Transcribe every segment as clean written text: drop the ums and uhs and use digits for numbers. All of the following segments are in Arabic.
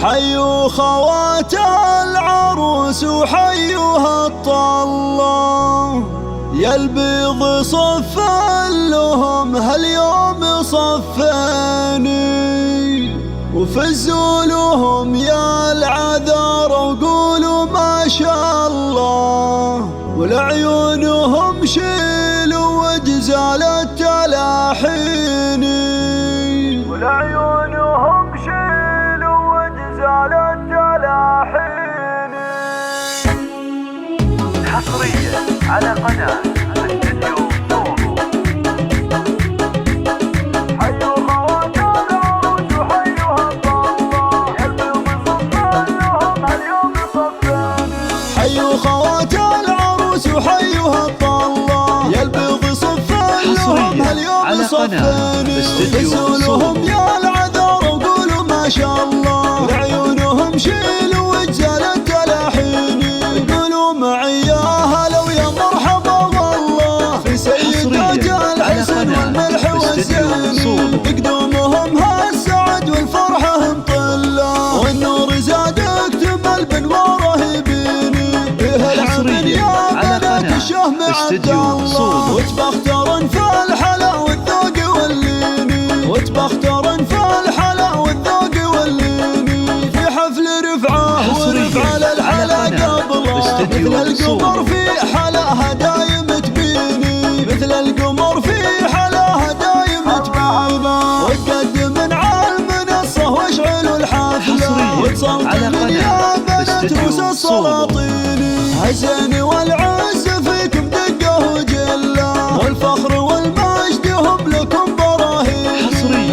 حيوا خوات العروس وحيوها الطلة، يا البيض صف لهم هاليوم صفاني، وفزوا لهم يا العذار وقولوا ما شاء الله، ولعيونهم شيلوا وجزال التلاحيني، ولعيونهم شيلوا وجزال التلاحيني. حصريا على قناة استديو صوبو. حيوا خوات العروس وحيوها الطلة، يا البيض صف لهم هاليوم صفاني. حيوا خوات العروس وحيوها الطلة، يا البيض صف لهم هاليوم صفاني، وفزوا لهم يا العذار وقولوا ما شاء الله، ولعيونهم شيلوا وجزال التلاحيني، يقولوا معي يا هلا ويا مرحبا والله في سيدات الحسن والملح والزين، بقدومهم هالسعد والفرحة مطلة، والنور زاد اكتمل بنواره يبيني، فيه العمل يا بنات الشهم عبد الله، وتبخترن في الحلا والذوق والليني، وتبخترن في الحلا والذوق والليني، في حفل رفعه ورفع للحلا قبله، مثل القمر في حلاها دايم تبيني، مثل القمر في حلاها دايم تبيني، وتقدم على المنصة واشعلوا الحفلة، وتصوتن يا بنات روس السلاطيني، هالزين والعز فيكم دقة وجلة، والفخر والمجد هم لكم براهين،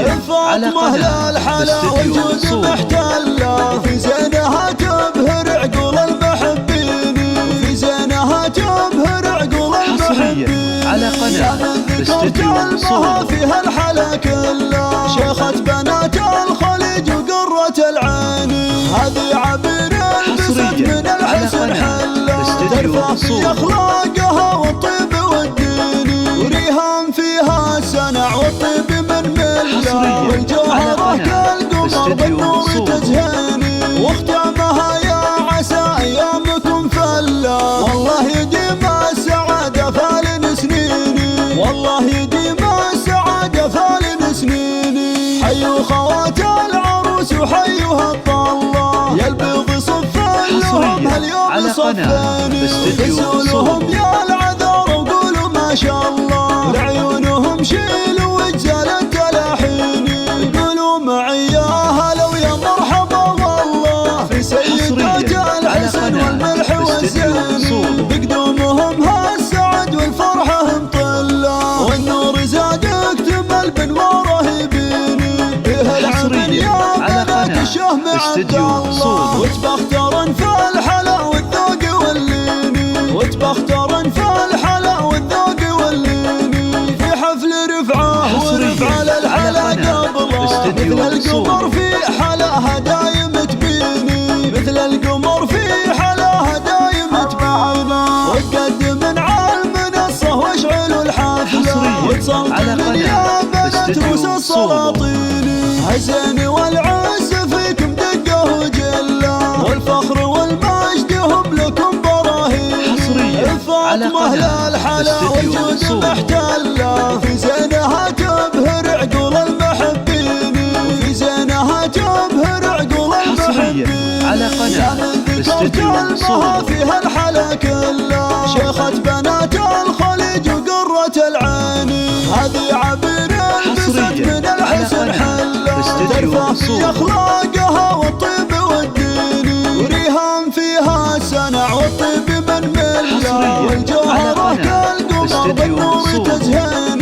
الفاطمة للحلا والجود محتلة، في زينها تبهر عقول المحبين، في زينها تبهر عقول المحبين، يا من ذكرت المها فيها الحلا كله، شيخة بنات الخليج وقرة العيني، هذه عبير البست من الحسن حله، ترفع في اخلاقها والطيب والدين، وريهام فيها سنع والطيب من مله، والجوهره كالقمر بالنور تزهيني، واختامها يا عسى ايامكم فله، والله يديم السعاده فالن سنيني، والله يديم السعاده فالن سنيني. حيوا خوات العروس وحيوها الطلة، يا البيض صف لهم هاليوم صفاني، وفزوا لهم يا العذار وقولوا ما شاء الله، ولعيونهم شيلوا وجزال التلاحيني، يقولوا معي يا هلا ويا مرحبا والله في سيدات الحسن والملح والزين، بقدومهم هالسعد والفرحة مطلة، والنور زاد اكتمل بنواره يبيني، فيه العمل يا بنات الشهم عبد الله، وتبخترن في الحلا والذوق والليني، وتبخترن في الحلا والذوق والليني، في حفل رفعه ورفع للحلا قبله، مثل القمر في حلاها دايم تبيني، مثل القمر في حلاها دايم تبيني، وتقدم على المنصة واشعلوا الحفلة، وتصوتن يا بنات روس السلاطيني، هالزين والعز فيكم دقة وجلة، والفخر والمجد هم لكم براهين، الفاطمة للحلا والجود محتلة، في زينها تبهر عقول المحبين، في زينها تبهر عقول المحبين، يا من ذكرت المها فيها الحلا كله، شيخة بنات الخليج وقرة العيني، هذه عبير البست من الحسن حله، ترفع في اخلاقها والطيب والدين، وريهام فيها سنع والطيب من مله، والجوهره كالقمر بالنور تزهين.